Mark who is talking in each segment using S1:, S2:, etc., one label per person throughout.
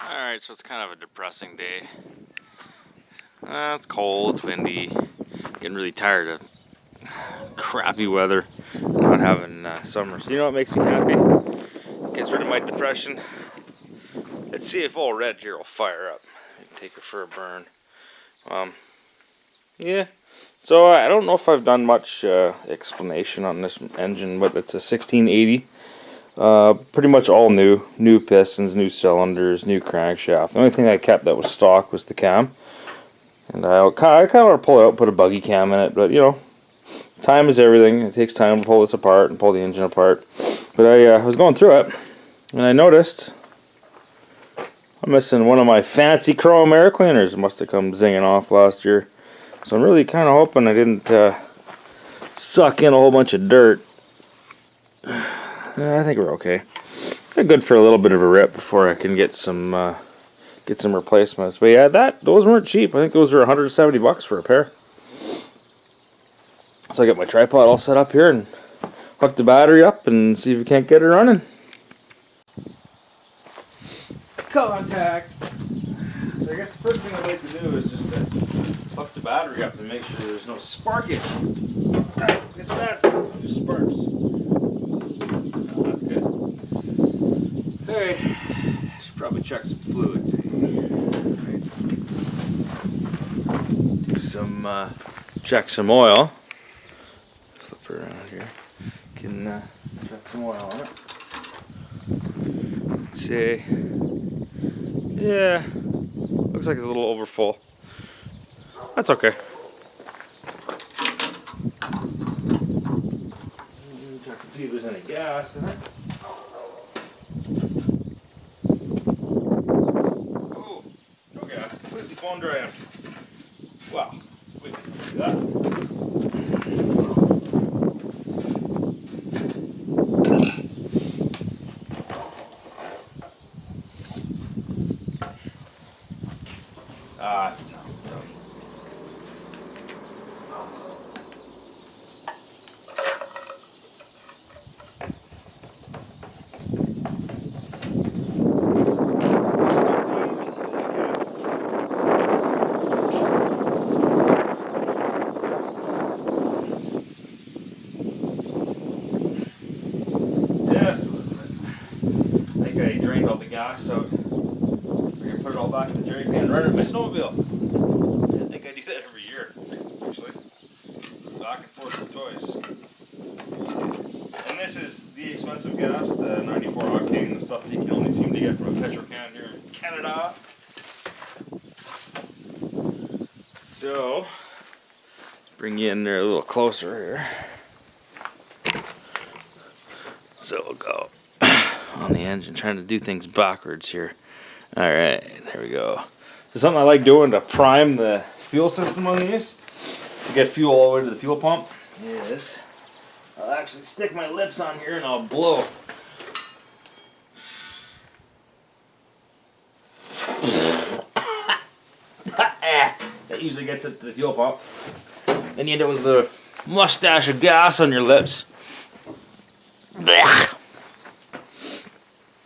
S1: Alright, so it's kind of a depressing day. It's cold, it's windy, getting really tired of crappy weather, not having summer. So you know what makes me happy? Gets rid of my depression. That CFO red here will fire up. Take her for a burn. Yeah. So I don't know if I've done much explanation on this engine, but it's a 1680. Pretty much all new pistons, new cylinders, new crankshaft. The only thing I kept that was stock was the cam, and I kind of want to pull it out, put a buggy cam in it. But you know, time is everything. It takes time to pull this apart and pull the engine apart. But I was going through it, and I noticed I'm missing one of my fancy chrome air cleaners. It must have come zinging off last year. So I'm really kind of hoping I didn't suck in a whole bunch of dirt. I think we're okay. They're good for a little bit of a rip before I can get some replacements. But yeah, those weren't cheap. I think those were 170 bucks for a pair. So I got my tripod all set up here and hook the battery up and see if we can't get it running. Contact. So I guess the first thing I'd like to do is just to hook the battery up and make sure there's no sparkage. Alright, it's bad. Just sparks. Oh, that's good. Alright, should probably check some fluids. Do some, check some oil. Flip her around here. Can check some oil on it. Let's see. Yeah, looks like it's a little over full. That's okay. Check to see if there's any gas in it. Oh, no gas. Completely bone dry empty. Wow, we can do that. No. Yes, a little bit. I think I drained all the gas out. We're gonna put it all back in the jerry can, run it in my snowmobile. I think I do that every year, actually. Back and forth with toys. And this is the expensive gas, the 94 octane, the stuff that you can only seem to get from a petrol can here in Canada. So, bring you in there a little closer here. So we'll go on the engine, trying to do things backwards here. Alright, there we go. So something I like doing to prime the fuel system on these, to get fuel all the way to the fuel pump, is I'll actually stick my lips on here and I'll blow. That usually gets it to the fuel pump. Then you end up with a mustache of gas on your lips.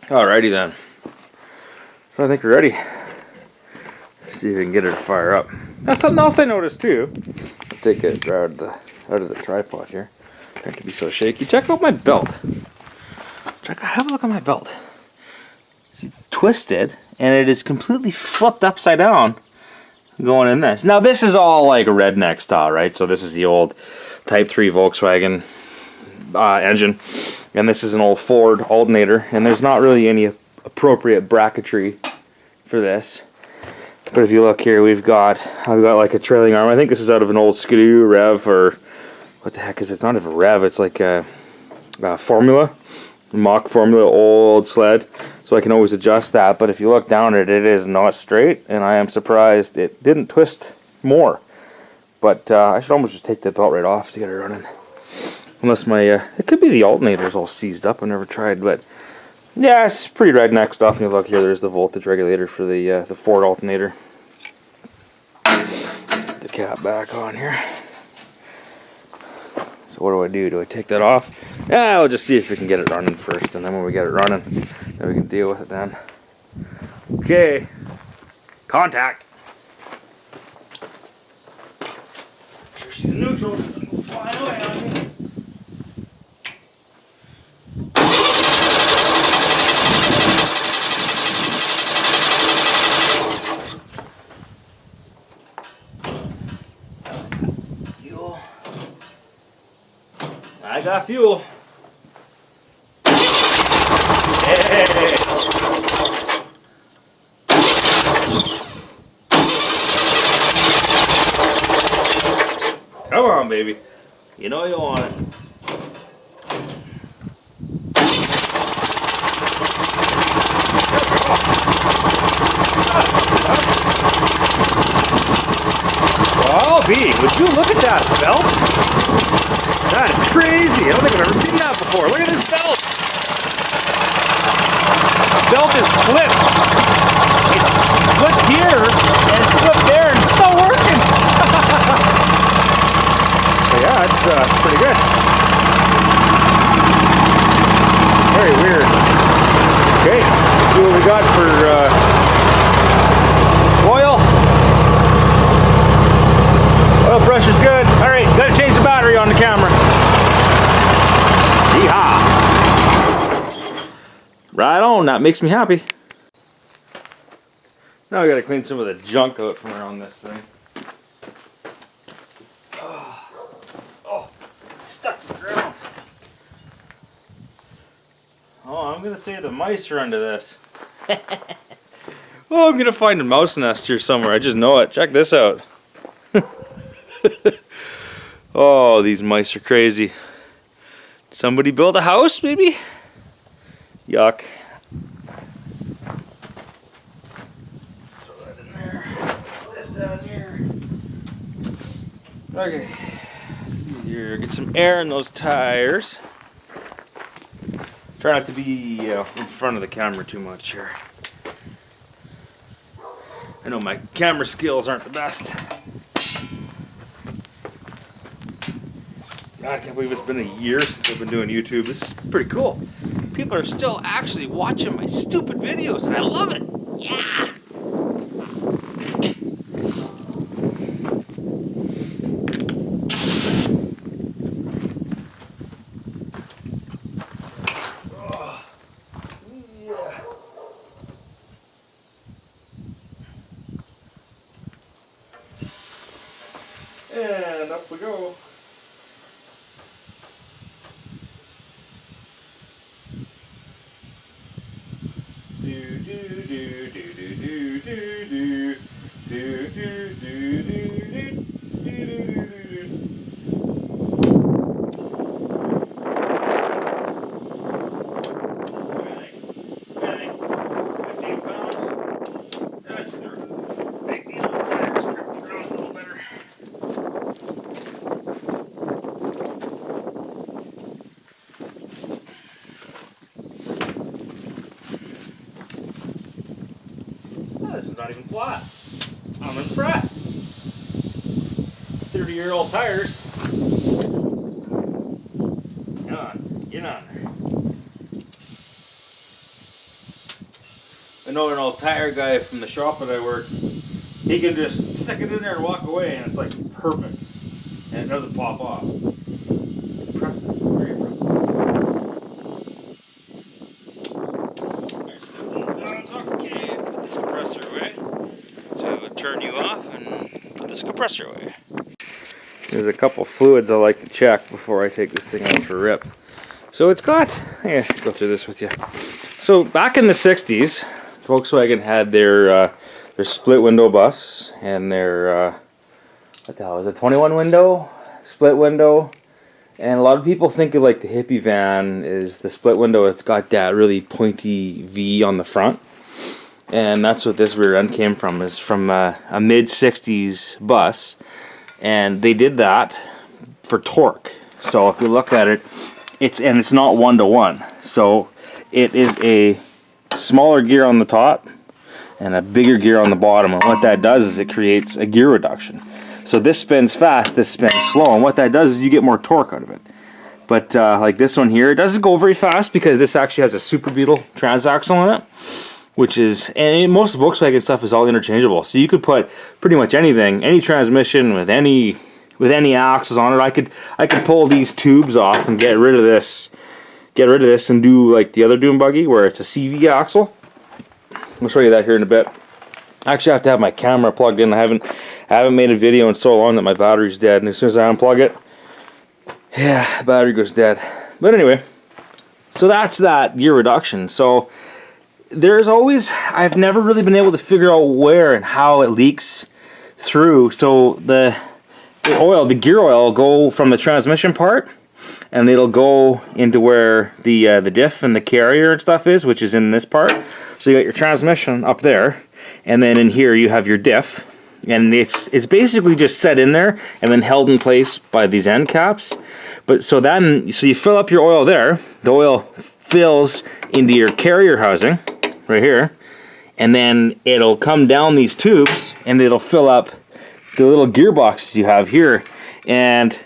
S1: Alrighty then. So I think we're ready. Let's see if we can get her to fire up. That's something else I noticed too. I'll take it out of the tripod here. Not to be so shaky. Check out my belt. Have a look at my belt. It's twisted and it is completely flipped upside down going in this. Now this is all like redneck style, right? So this is the old Type 3 Volkswagen engine, and this is an old Ford alternator, and there's not really any appropriate bracketry for this. But if you look here, I've got like a trailing arm. I think this is out of an old Skidoo Rev, or what the heck is it? It's not even a Rev, it's like a Formula, mock Formula old sled. So I can always adjust that, but if you look down at it, it is not straight, and I am surprised it didn't twist more. But I should almost just take the belt right off to get it running. Unless my, it could be the alternator's all seized up, I never tried, but yeah, it's pretty redneck stuff. And you look here, there's the voltage regulator for the Ford alternator. The cap back on here. So what do? Do I take that off? Yeah, I'll just see if we can get it running first, and then when we get it running, then we can deal with it then. Okay. Okay. Contact. Sure, she's neutral. Flying away on me. Fuel. I got fuel. Hey. Come on, baby. You know you want it. Oh, B, would you look at that belt? That is crazy. I don't think I've ever seen that before. Look at this belt. The belt is flipped. It's flipped here, and it's flipped there, and it's still working. So yeah, it's pretty good. Very weird. Okay, let's see what we got for oil. Oil pressure's good. Alright, gotta change the battery on the camera. Yeehaw! Right on, that makes me happy. Now I gotta clean some of the junk out from around this thing. Oh, it's stuck to the ground. Oh, I'm gonna say the mice are under this. Oh, I'm gonna find a mouse nest here somewhere. I just know it. Check this out. Oh, these mice are crazy. Somebody build a house, maybe? Yuck. Throw that in there. Put this down here. Okay. Let's see here. Get some air in those tires. Try not to be in front of the camera too much here. I know my camera skills aren't the best. God, I can't believe it's been a year since I've been doing YouTube. This is pretty cool. People are still actually watching my stupid videos, and I love it. Yeah! Oh, yeah. And up we go. This one's not even flat. I'm impressed. 30-year-old tires. Come on, get on there. I know an old tire guy from the shop that I work. He can just stick it in there and walk away, and it's like perfect, and it doesn't pop off. Impressive, very impressive. Okay, put this compressor away. So I would turn you off and put this compressor away. There's a couple fluids I like to check before I take this thing out for a rip. So it's got, yeah, go through this with you. So back in the 60s, Volkswagen had their split window bus and their, what the hell is it, 21 window, split window. And a lot of people think of like the hippie van is the split window. It's got that really pointy V on the front. And that's what this rear end came from, is from a mid-60s bus. And they did that for torque. So if you look at it, it's not 1-to-1. So it is a smaller gear on the top and a bigger gear on the bottom. And what that does is it creates a gear reduction. So this spins fast, this spins slow. And what that does is you get more torque out of it. But like this one here, it doesn't go very fast because this actually has a Super Beetle transaxle in it. which is, and most Volkswagen stuff is all interchangeable. So you could put pretty much anything, any transmission with any axles on it. I could pull these tubes off and get rid of this and do like the other Dune buggy where it's a CV axle. I'll show you that here in a bit. I actually have to have my camera plugged in. I haven't made a video in so long that my battery's dead, and as soon as I unplug it, yeah, battery goes dead. But anyway, so that's that gear reduction. So there's always, I've never really been able to figure out where and how it leaks through. So the gear oil will go from the transmission part, and it'll go into where the diff and the carrier and stuff is, which is in this part. So you got your transmission up there, and then in here you have your diff, and it's basically just set in there and then held in place by these end caps. But so you fill up your oil there. The oil fills into your carrier housing right here, and then it'll come down these tubes and it'll fill up the little gearboxes you have here. And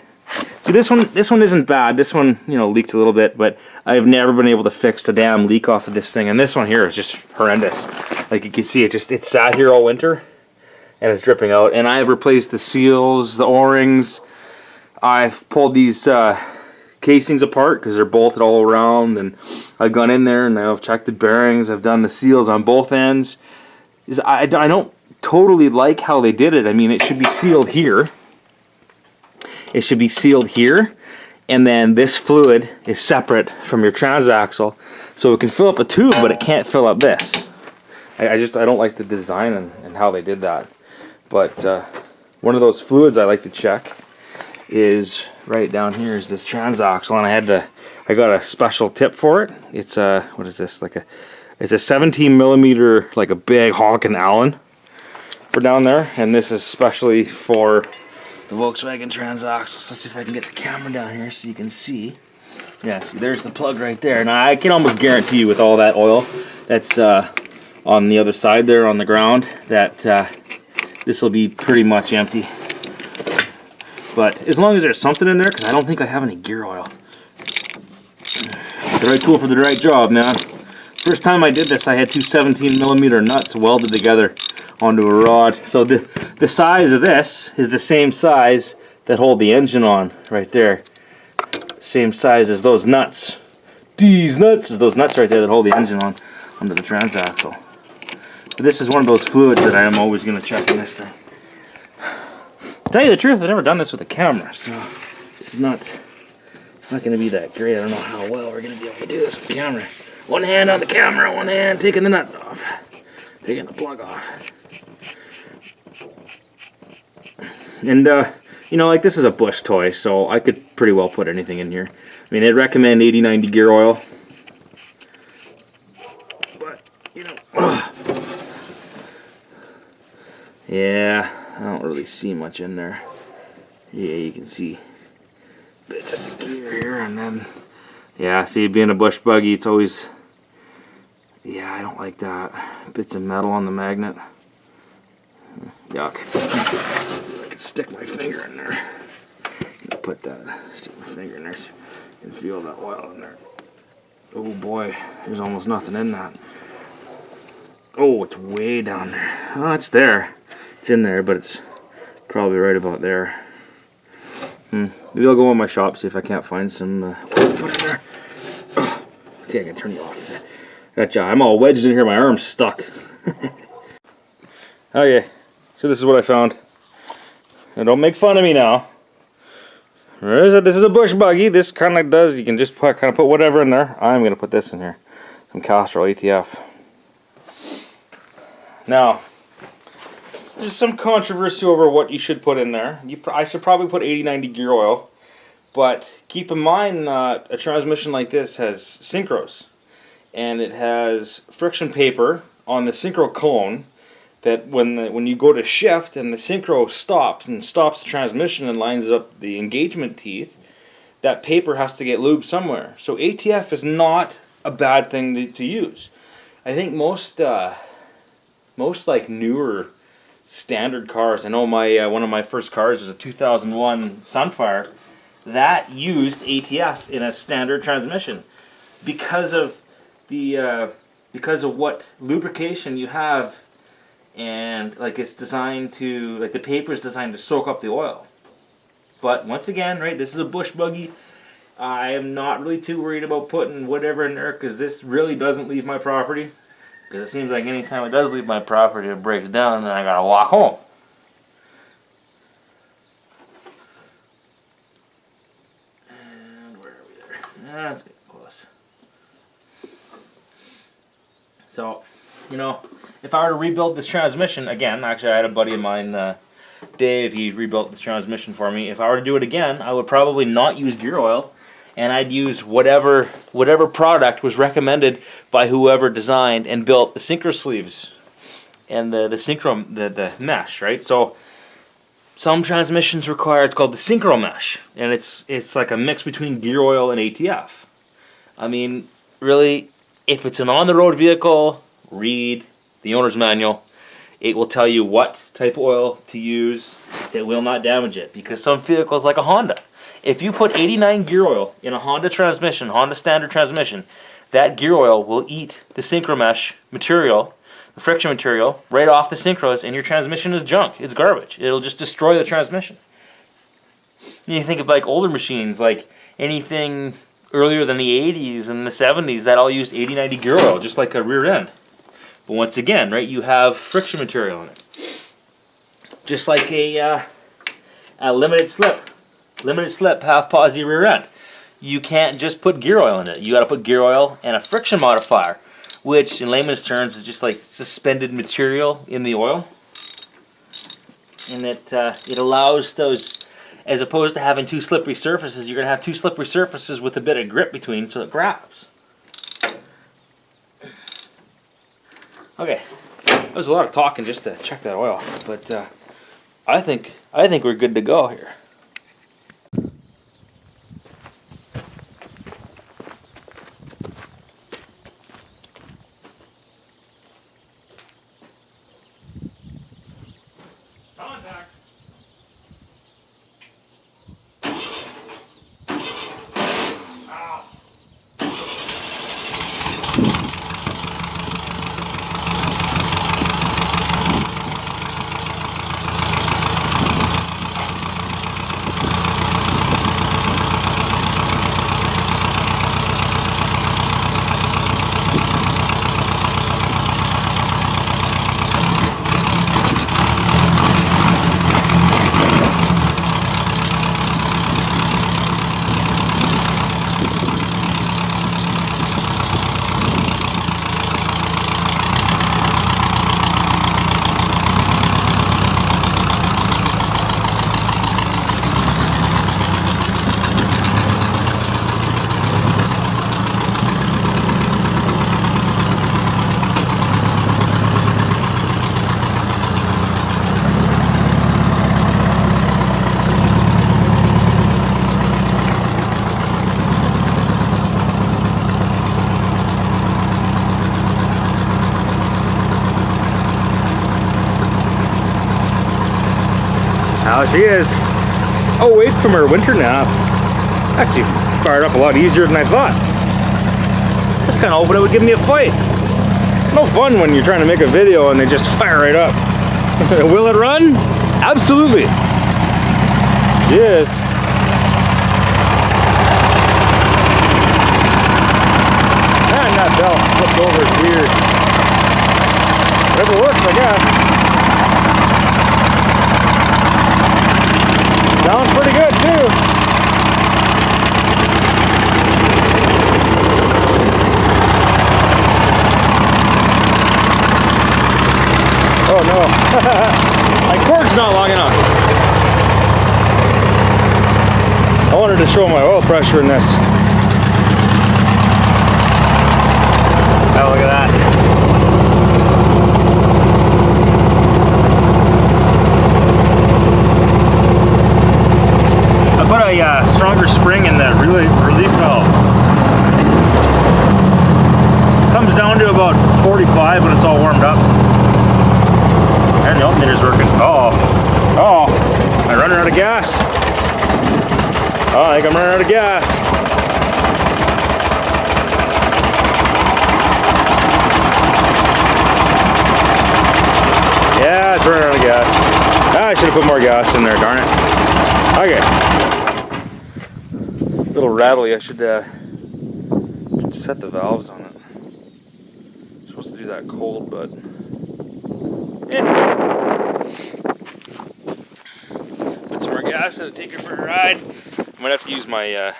S1: see, this one isn't bad. This one, leaks a little bit, but I've never been able to fix the damn leak off of this thing. And this one here is just horrendous. Like you can see, it sat here all winter, and it's dripping out. And I have replaced the seals, the O-rings. I've pulled these casings apart because they're bolted all around, and I've gone in there and I've checked the bearings. I've done the seals on both ends. I don't totally like how they did it. I mean, it should be sealed here. It should be sealed here, and then this fluid is separate from your transaxle, so it can fill up a tube, but it can't fill up this. I don't like the design and how they did that. But one of those fluids I like to check is right down here is this transaxle, and I got a special tip for it. It's what is this? It's a 17 millimeter, like a big honking Allen for down there, and this is specially for the Volkswagen transaxles. Let's see if I can get the camera down here so you can see. Yeah, see, there's the plug right there. Now I can almost guarantee you with all that oil that's on the other side there on the ground that this will be pretty much empty. But as long as there's something in there, because I don't think I have any gear oil. The right tool for the right job, man. First time I did this, I had two 17 millimeter nuts welded together onto a rod. So the size of this is the same size that hold the engine on right there. Same size as those nuts. These nuts is those nuts right there that hold the engine on onto the transaxle. But this is one of those fluids that I am always going to check in this thing. To tell you the truth, I've never done this with a camera, so it's not going to be that great. I don't know how well we're going to be able to do this with the camera. One hand on the camera, one hand taking the nut off, taking the plug off. And like this is a Bush toy, so I could pretty well put anything in here. I mean, they'd recommend 80-90 gear oil, but yeah, I don't really see much in there. Yeah, you can see bits of the gear here, and then yeah, see, being a Bush buggy, it's always, yeah, I don't like that. Bits of metal on the magnet. Yuck. I can stick my finger in there. Stick my finger in there so you can feel that oil in there. Oh boy, there's almost nothing in that. Oh, it's way down there. Oh, it's there. It's in there, but it's probably right about there. Maybe I'll go in my shop, see if I can't find some oil to put in there. Oh, okay, I can turn you off. Gotcha. I'm all wedged in here, my arm's stuck. Okay, so this is what I found. Now don't make fun of me now. This is a Bush buggy. This kind of does, you can just put whatever in there. I'm going to put this in here. Some Castrol ATF. Now, there's some controversy over what you should put in there. I should probably put 80-90 gear oil. But keep in mind, a transmission like this has synchros. And it has friction paper on the synchro cone that when you go to shift and the synchro stops the transmission and lines up the engagement teeth, that paper has to get lubed somewhere. So ATF is not a bad thing to use. I think most like newer standard cars, I know my one of my first cars was a 2001 Sunfire that used ATF in a standard transmission because of the because of what lubrication you have, and like it's designed to, like the paper is designed to soak up the oil. But once again, right, this is a bush buggy. I am not really too worried about putting whatever in there because this really doesn't leave my property. Because it seems like anytime it does leave my property, it breaks down and then I gotta walk home. And where are we there? That's getting close. So, you know, if I were to rebuild this transmission again, actually I had a buddy of mine, Dave, he rebuilt this transmission for me. If I were to do it again, I would probably not use gear oil, and I'd use whatever product was recommended by whoever designed and built the synchro sleeves and the synchro the mesh, right? So some transmissions require, it's called the synchro mesh, and it's like a mix between gear oil and ATF. I mean, really, if it's an on-the-road vehicle, read the owner's manual. It will tell you what type of oil to use that will not damage it. Because some vehicles, like a Honda, if you put 89 gear oil in a Honda transmission, Honda standard transmission, that gear oil will eat the synchro mesh material, the friction material, right off the synchros, and your transmission is junk. It's garbage. It'll just destroy the transmission. You think of like older machines, like anything earlier than the 80s and the 70s, that all used 80-90 gear oil, just like a rear end. But once again, right, you have friction material in it. Just like a limited slip half posi rear end. You can't just put gear oil in it. You got to put gear oil and a friction modifier, which in layman's terms is just like suspended material in the oil. And it allows those, as opposed to having two slippery surfaces, you're going to have two slippery surfaces with a bit of grip between so it grabs. Okay, that was a lot of talking just to check that oil, but I think we're good to go here. Contact. Ow. Now she is awake from her winter nap. Actually fired up a lot easier than I thought. Just kind of hoping it would give me a fight. No fun when you're trying to make a video and they just fire right up. Will it run? Absolutely. Yes. Man, that belt flipped over is weird. Whatever works, I guess. Sounds pretty good too. Oh no, my cord's not long enough. I wanted to show my oil pressure in this. Oh, look at that. I put a stronger spring in the relief valve. Comes down to about 45 when it's all warmed up. And the alternator's working. Oh, I'm running out of gas. Oh, I think I'm running out of gas. Ah, I should have put more gas in there, darn it. Okay. A little rattly. I should set the valves on it. I'm supposed to do that cold, but put some more gas in it, take it for a ride. I might have to use my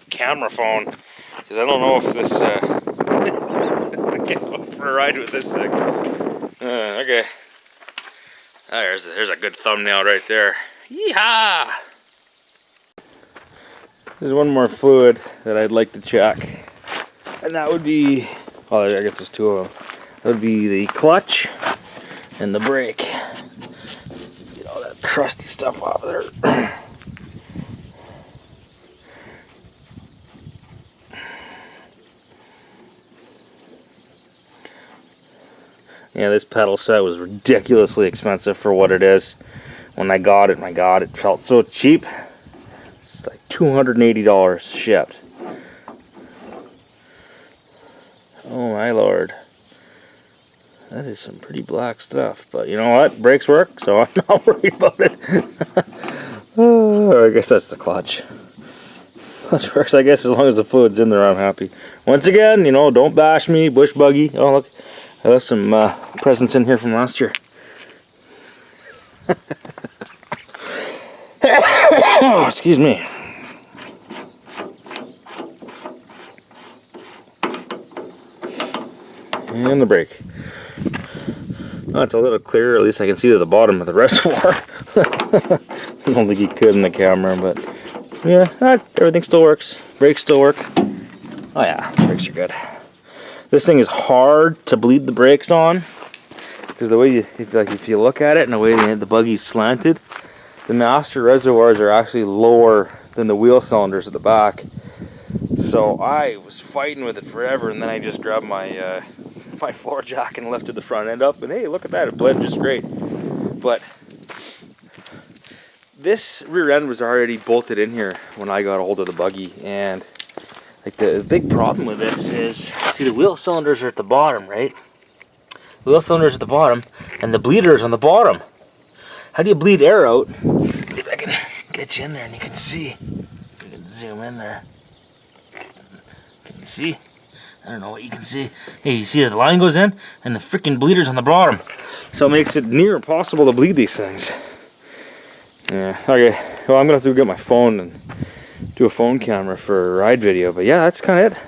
S1: camera phone because I don't know if this I can't go for a ride with this thing. Okay. There's a good thumbnail right there. Yeehaw! There's one more fluid that I'd like to check, and that would be, well, I guess there's two of them. That would be the clutch and the brake. Get all that crusty stuff off there. Yeah, this pedal set was ridiculously expensive for what it is. When I got it, my God, it felt so cheap. It's like $280 shipped. Oh my Lord. That is some pretty black stuff. But you know what? Brakes work, so I'm not worried about it. I guess that's the clutch. Clutch works, I guess, as long as the fluid's in there, I'm happy. Once again, you know, don't bash me, bush buggy. Oh, look. I left some presents in here from last year. Oh, excuse me. And the brake. Oh, it's a little clearer. At least I can see to the bottom of the reservoir. I don't think you could in the camera, but yeah, everything still works. Brakes still work. Oh yeah, brakes are good. This thing is hard to bleed the brakes on because the way if you look at it and the way the buggy's slanted, the master reservoirs are actually lower than the wheel cylinders at the back. So I was fighting with it forever, and then I just grabbed my my floor jack and lifted the front end up, and hey, look at that, it bled just great. But this rear end was already bolted in here when I got a hold of the buggy, and like the big problem with this is, see, the wheel cylinders are at the bottom, right? The wheel cylinders at the bottom, and the bleeder's on the bottom. How do you bleed air out? See if I can get you in there and you can see. You can zoom in there. Can you see? I don't know what you can see. Hey, you see the line goes in, and the freaking bleeder's on the bottom. So it makes it near impossible to bleed these things. Yeah, okay. Well, I'm gonna have to get my phone and do a phone camera for a ride video, but yeah, that's kind of it.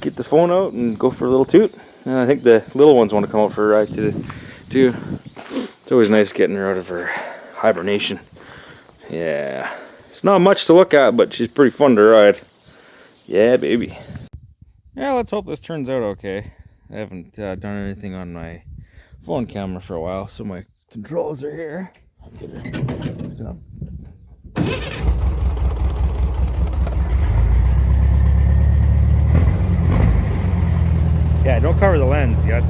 S1: Get the phone out and go for a little toot. And I think the little ones want to come out for a ride too. It's always nice getting her out of her hibernation. Yeah, it's not much to look at, but she's pretty fun to ride. Yeah, baby. Yeah, let's hope this turns out okay. I haven't done anything on my phone camera for a while, so my controls are here. I'll get her. Yeah, don't cover the lens yet.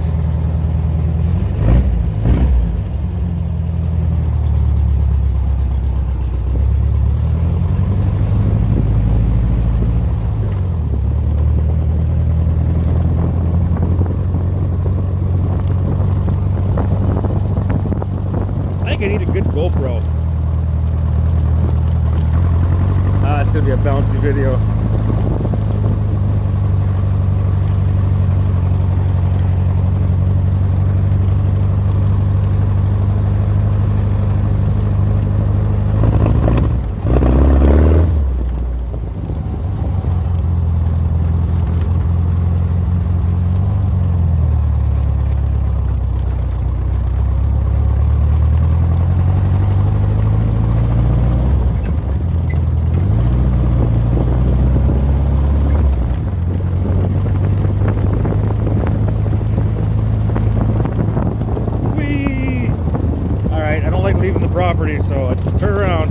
S1: I think I need a good GoPro. It's gonna be a bouncy video. Leaving the property, so let's turn around.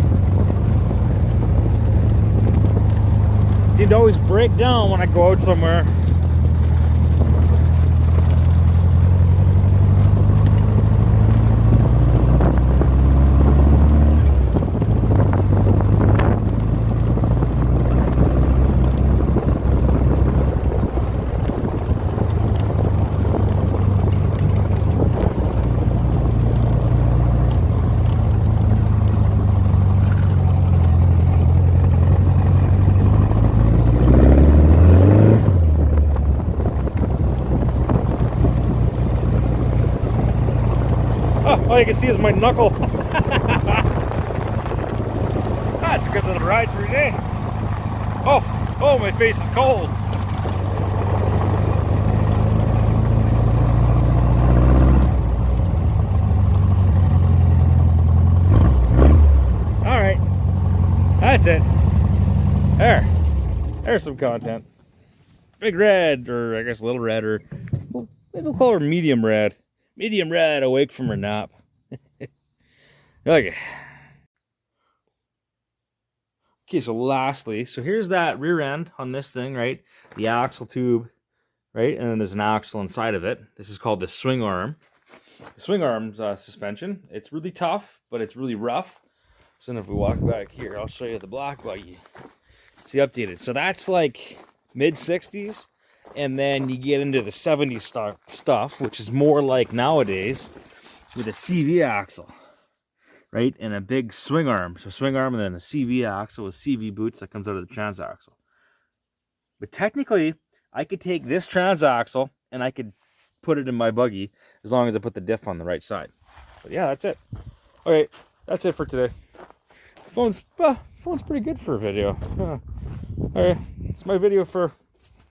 S1: Seem to always break down when I go out somewhere. Oh, all you can see is my knuckle. That's a good little ride for today. Oh, my face is cold. All right, that's it. There's some content. Big red, or I guess little red, or maybe we'll call her medium red. Medium red, awake from her nap. Okay. Okay, so lastly, so here's that rear end on this thing, right? The axle tube, right? And then there's an axle inside of it. This is called the swing arm. The swing arm's suspension. It's really tough, but it's really rough. So then if we walk back here, I'll show you the black buggy. See, updated. So that's like mid-60s, and then you get into the 70s stuff, which is more like nowadays with a CV axle, right? And a big swing arm. So swing arm and then a CV axle with CV boots that comes out of the transaxle. But technically, I could take this transaxle and I could put it in my buggy as long as I put the diff on the right side. But yeah, that's it. Okay, that's it for today. Phone's pretty good for a video. Okay, it's my video for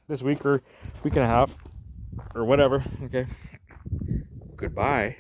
S1: this week or week and a half or whatever. Okay, goodbye.